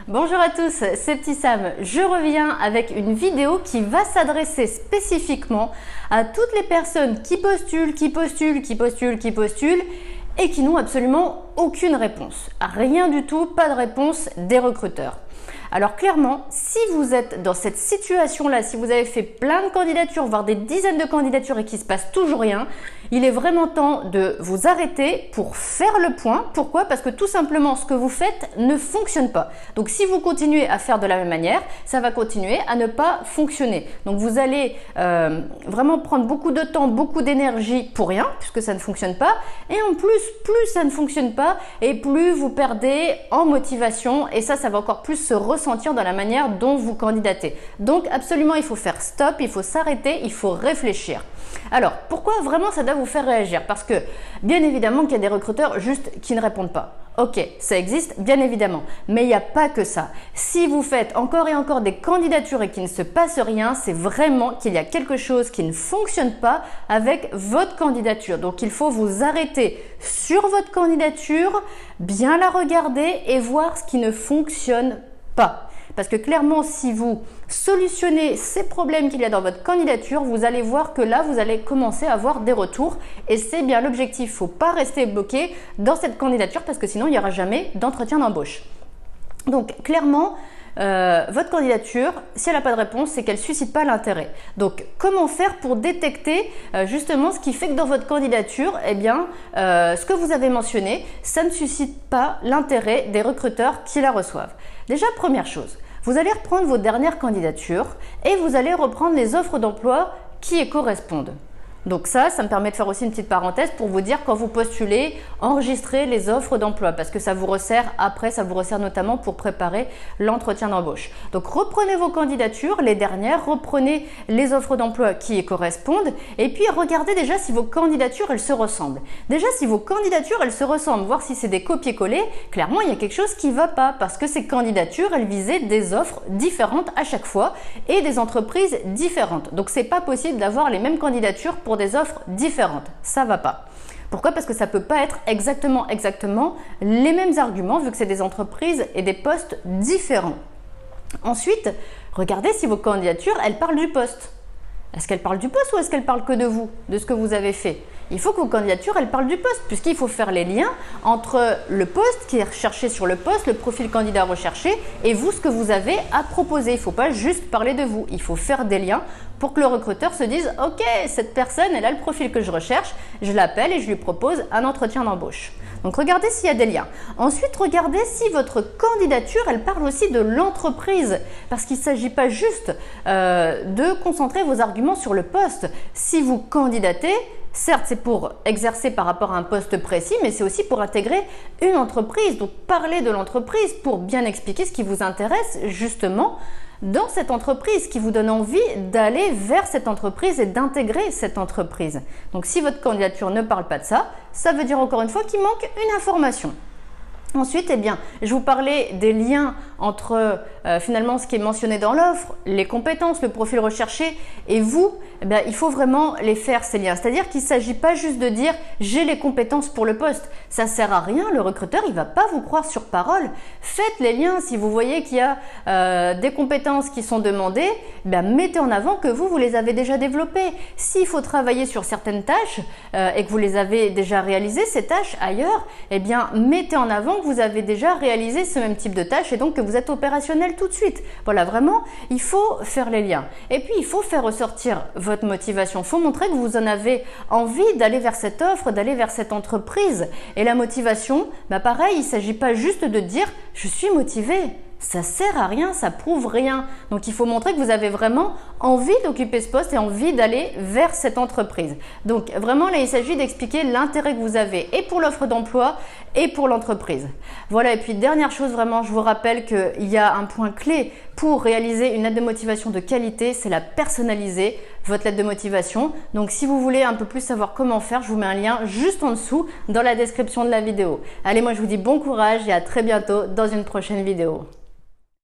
Bonjour à tous, c'est Petit Sam. Je reviens avec une vidéo qui va s'adresser spécifiquement à toutes les personnes qui postulent et qui n'ont absolument aucune réponse. Rien du tout, pas de réponse des recruteurs. Alors clairement, si vous êtes dans cette situation-là, si vous avez fait plein de candidatures, voire des dizaines de candidatures et qu'il ne se passe toujours rien, il est vraiment temps de vous arrêter pour faire le point. Pourquoi? Parce que tout simplement, ce que vous faites ne fonctionne pas. Donc si vous continuez à faire de la même manière, ça va continuer à ne pas fonctionner. Donc vous allez vraiment prendre beaucoup de temps, beaucoup d'énergie pour rien, puisque ça ne fonctionne pas. Et en plus ça ne fonctionne pas, et plus vous perdez en motivation, et ça va encore plus se ressentir dans la manière dont vous candidatez. Donc absolument, il faut faire stop, il faut s'arrêter, il faut réfléchir. Alors, pourquoi vraiment ça doit vous faire réagir? Parce que, bien évidemment qu'il y a des recruteurs juste qui ne répondent pas. Ok, ça existe, bien évidemment, mais il n'y a pas que ça. Si vous faites encore et encore des candidatures et qu'il ne se passe rien, c'est vraiment qu'il y a quelque chose qui ne fonctionne pas avec votre candidature. Donc, il faut vous arrêter sur votre candidature, bien la regarder et voir ce qui ne fonctionne pas. Parce que clairement, si vous solutionnez ces problèmes qu'il y a dans votre candidature, vous allez voir que là, vous allez commencer à avoir des retours. Et c'est bien l'objectif. Il ne faut pas rester bloqué dans cette candidature parce que sinon, il n'y aura jamais d'entretien d'embauche. Donc, clairement, votre candidature, si elle n'a pas de réponse, c'est qu'elle ne suscite pas l'intérêt. Donc, comment faire pour détecter justement ce qui fait que dans votre candidature, eh bien, ce que vous avez mentionné, ça ne suscite pas l'intérêt des recruteurs qui la reçoivent. Déjà, première chose, vous allez reprendre vos dernières candidatures et vous allez reprendre les offres d'emploi qui y correspondent. Donc ça me permet de faire aussi une petite parenthèse pour vous dire, quand vous postulez, enregistrez les offres d'emploi parce que ça vous resserre après, ça vous resserre notamment pour préparer l'entretien d'embauche. Donc reprenez vos candidatures, les dernières, reprenez les offres d'emploi qui y correspondent et puis regardez déjà si vos candidatures, elles se ressemblent. Déjà, si vos candidatures, elles se ressemblent, voir si c'est des copier-coller, clairement, il y a quelque chose qui ne va pas parce que ces candidatures, elles visaient des offres différentes à chaque fois et des entreprises différentes. Donc, c'est pas possible d'avoir les mêmes candidatures pour des offres différentes. Ça va pas. Pourquoi? Parce que ça peut pas être exactement les mêmes arguments vu que c'est des entreprises et des postes différents. Ensuite, regardez si vos candidatures, elles parlent du poste. Est-ce qu'elles parlent du poste ou est-ce qu'elles parlent que de vous, de ce que vous avez fait? Il faut que vos candidatures, elles parlent du poste, puisqu'il faut faire les liens entre le poste qui est recherché sur le poste, le profil candidat recherché, et vous, ce que vous avez à proposer. Il ne faut pas juste parler de vous, il faut faire des liens pour que le recruteur se dise « Ok, cette personne, elle a le profil que je recherche, je l'appelle et je lui propose un entretien d'embauche. » Donc, regardez s'il y a des liens. Ensuite, regardez si votre candidature, elle parle aussi de l'entreprise. Parce qu'il ne s'agit pas juste de concentrer vos arguments sur le poste. Si vous candidatez, certes, c'est pour exercer par rapport à un poste précis, mais c'est aussi pour intégrer une entreprise. Donc, parlez de l'entreprise pour bien expliquer ce qui vous intéresse justement dans cette entreprise, qui vous donne envie d'aller vers cette entreprise et d'intégrer cette entreprise. Donc, si votre candidature ne parle pas de ça, ça veut dire encore une fois qu'il manque une information. Ensuite, eh bien, je vous parlais des liens entre finalement ce qui est mentionné dans l'offre, les compétences, le profil recherché et vous, eh bien, il faut vraiment les faire ces liens. C'est-à-dire qu'il ne s'agit pas juste de dire « j'ai les compétences pour le poste ». Ça ne sert à rien, le recruteur il ne va pas vous croire sur parole. Faites les liens. Si vous voyez qu'il y a des compétences qui sont demandées, eh bien, mettez en avant que vous les avez déjà développées. S'il faut travailler sur certaines tâches et que vous les avez déjà réalisées, ces tâches ailleurs, eh bien, mettez en avant que vous avez déjà réalisé ce même type de tâche et donc que vous êtes opérationnel tout de suite. Voilà, vraiment, il faut faire les liens. Et puis, il faut faire ressortir votre motivation. Il faut montrer que vous en avez envie d'aller vers cette offre, d'aller vers cette entreprise. Et la motivation, pareil, il ne s'agit pas juste de dire « je suis motivé ». Ça sert à rien, ça prouve rien. Donc, il faut montrer que vous avez vraiment envie d'occuper ce poste et envie d'aller vers cette entreprise. Donc, vraiment, là, il s'agit d'expliquer l'intérêt que vous avez et pour l'offre d'emploi et pour l'entreprise. Voilà, et puis dernière chose, vraiment, je vous rappelle qu'il y a un point clé pour réaliser une lettre de motivation de qualité, c'est la personnaliser, votre lettre de motivation. Donc, si vous voulez un peu plus savoir comment faire, je vous mets un lien juste en dessous dans la description de la vidéo. Allez, moi, je vous dis bon courage et à très bientôt dans une prochaine vidéo.